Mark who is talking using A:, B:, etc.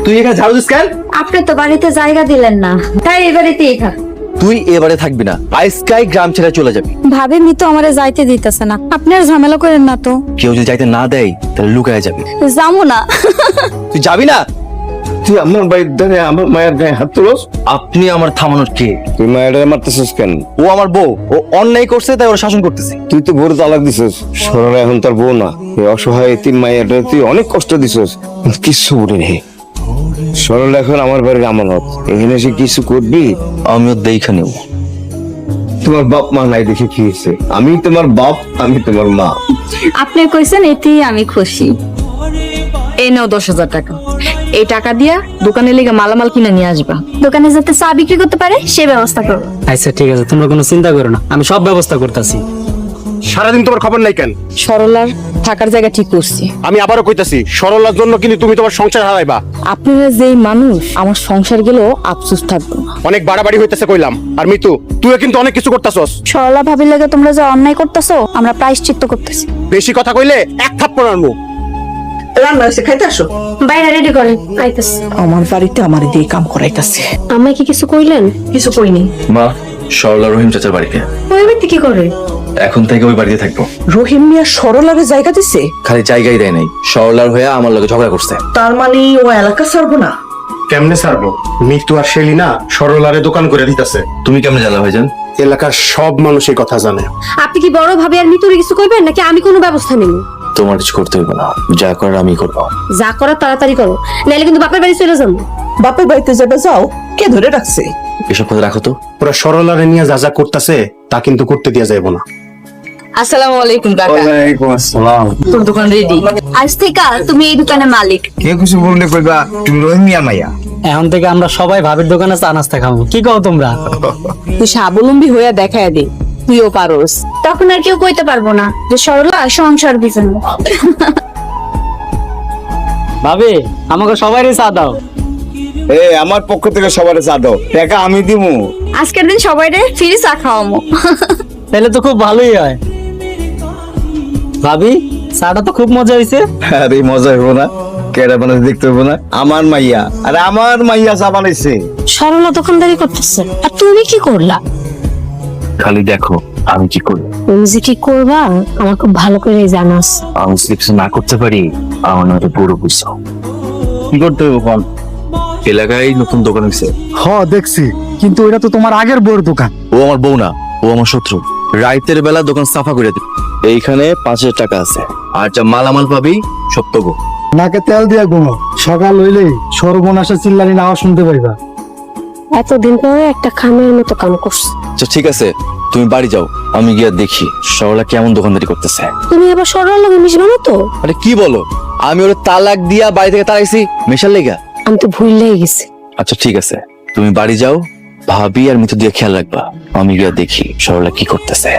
A: তুই এখানে ঝাড়ু দিস কেন?
B: আপনি তো বাড়িতে জায়গা দিলেন না, তাই এই বাড়িতেই থাক।
A: তুই এবারে থাকবি না, আজকাই গ্রাম ছেড়ে চলে যাবি।
B: ভাবি মি তো আমারে যাইতে দিতেছে না, আপনি আর ঝামেলা করেন না তো।
A: কেউ যদি যাইতে না দেয় তাহলে লুকায় যাবি।
B: যাবো না।
A: তুই যাবি না?
C: তুই আমার বাড়ির ধারে আমার মায়ের গায়ে হাত তুলস?
A: আপনি আমার থামানোর কে?
C: তুই মায়ের মারতেছিস কেন?
A: ও আমার বউ, ও অন্যায় করছে তাই ওর শাসন করতেছি।
C: তুই তো বড় তালাক দিছিস, সরলা এখন তার বউ না। এই অসহায় এতিম মায়েরটা তুই অনেক কষ্ট দিছিস, কিচ্ছু বলি নেই। সরলা এখন আমার বাড়ির আমানত, এখানে এসে কিছু করবি?
A: আমিও দেখা নেব।
C: তোমার বাপ মা নাই দেখে কি হয়েছে? আমি তোমার বাপ, আমি তোমার মা।
B: আপনি কইছেন এতেই আমি খুশি।
D: এই নাও 10,000 টাকা। এই টাকা দিয়া দোকানে লেগে মালামাল কিনে নিয়ে আসবা।
B: দোকানে যাতে চা বিক্রি করতে পারে সে ব্যবস্থা করো।
E: আচ্ছা ঠিক আছে, তোমরা কোনো চিন্তা করো না, আমি সব ব্যবস্থা করতেছি।
F: সারাদিন তোমার খবর নাই কেন?
D: সরলার থাকার জায়গা ঠিক করছি।
F: আমি আবারও কইতাছি, সরলার জন্য কিন্তু তুমি তোমার সংসার হারাইবা।
D: আপনারা যেই মানুষ, আমার সংসার গেলেও আফসোস থাকবে।
F: অনেক বাড়াবাড়ি হইতেছে কইলাম। আর মিতু, তুইও কিন্তু অনেক কিছু করতাছস।
B: সরলা ভাবির লাগে তোমরা যে অন্যায় করতেছো, আমরা প্রায়শ্চিত্ত করতেছি।
F: বেশি কথা কইলে এক থাপ্পড় মারমু।
G: রান্না হয়েছে, খাইতে আসো।
B: বাইরে রেডি করেন, আইতাছি।
G: আমার বাড়িতে আমার দিয়ে কাম করাইতাছে।
B: আমায় কি কিছু কইলেন?
G: কিছু কইনি।
A: মা, সরলা রহিম চাচার বাড়িতে।
B: ওই বাড়িতে কি করে?
A: এখন থেকে ওই বাড়িতে থাকবো।
G: রহিম মিয়া সরলারে জায়গা দিছে?
A: খালি জায়গাই দেয় নাই, সরলার হয়ে আমার লগে ঝগড়া করছে।
G: তার মানে ও এলাকা ছাড়বো না?
F: কেমনে ছাড়বো? মিতু আর শেলিনা সরলারে দোকান করে দিতেছে।
A: তুমি কেমনে জানলা ভাইজান?
F: এলাকার সব মানুষ এই কথা জানে।
B: আপনি কি বড় ভাবি আর মিতুরে কিছু কইবেন নাকি আমি কোনো ব্যবস্থা নিব?
A: তোমার কিছু করতে হইব না, যা করার আমি করবো।
B: যা করার তাড়াতাড়ি করো, নাইলে কিন্তু বাপের বাড়ি চলে যাবো।
G: বাপের বাড়িতে যাবে, যাও। কে ধরে রাখছে?
A: এসব কথা রাখো তো।
F: ওরা সরলারে নিয়ে যা যা করতেছে তা কিন্তু করতে দিয়া যাইব না।
D: আসসালামু আলাইকুম কাকা।
C: ওয়ালাইকুম আসসালাম।
D: তোর দোকান রেডি।
B: আজ থেকে তুমি এই দোকানের মালিক।
C: কে কিছু বললে কইবা তুমি রহিম মিয়া মাইয়া।
E: এখন থেকে আমরা সবাই ভাবির দোকানে চা নাস্তা খাবো, কি কও তোমরা?
D: তুই স্বাবলম্বী হইয়া দেখায় দে, তুইও পারোস।
B: তখন আর কেউ কইতে পারবো না যে সরলা সংসার দিবেন।
E: ভাবি, আমাকে সবাইরই চা দাও।
C: আমার পক্ষ থেকে সবার চা দাও, টাকা আমি দিমু।
B: আজকের দিন সবাই রে ফ্রি চা খাওয়ামো।
E: তাহলে তো খুব ভালোই হয়। ভাবি, চাটা তো খুব মজা হয়েছে।
C: আরে মজা হইব না? কেডা বানাইছে দেখতে হইব না? আমার মাইয়া, আরে আমার মাইয়া চা বানাইছে।
B: সরলা দোকানদারি করতেছে আর তুমি কি করলা?
A: খালি দেখো আমি কি করি।
B: তুমি যে কি করবা আমার খুব ভালো করে জানাস।
A: আমি যদি কিছু না করতে পারি আমার নামে পুরো বুঝছো। কি করতে হবে বল? এলাকায় নতুন দোকান হয়েছে।
H: দেখছি, কিন্তু ওটা তো তোমার আগের বউর দোকান।
A: ও আমার বউ না, ও আমার শত্রু। রাইতের বেলা দোকান সাফা করে দিবে। এইখানে 5,000 টাকা আছে, আর যা মালামাল পাবি সব তো গো।
H: নাকে তেল দিয়া ঘুমো, সকাল হইলেই সর্বনাশা চিল্লানি না শুনতে পাইবা।
B: এতদিন পরে একটা খামের মতো কাম করছে।
A: আচ্ছা ঠিক আছে, তুমি বাড়ি যাও, আমি গিয়ে দেখি সরলা কেমন দোকানদারি করতেছে।
B: তুমি আবার সরলার লগে মিশবে না তো?
A: আরে কি বলো, আমি ওর তালাক দিয়া বাড়ি থেকে তাড়াইছি মেশার লেগা।
B: আমি তো ভুললেই গেছি।
A: আচ্ছা ঠিক আছে, তুমি বাড়ি যাও, ভাবি আর মিতু দিয়ে খেয়াল রাখবা। আমি গিয়ে দেখি সরলা কি করতেছে।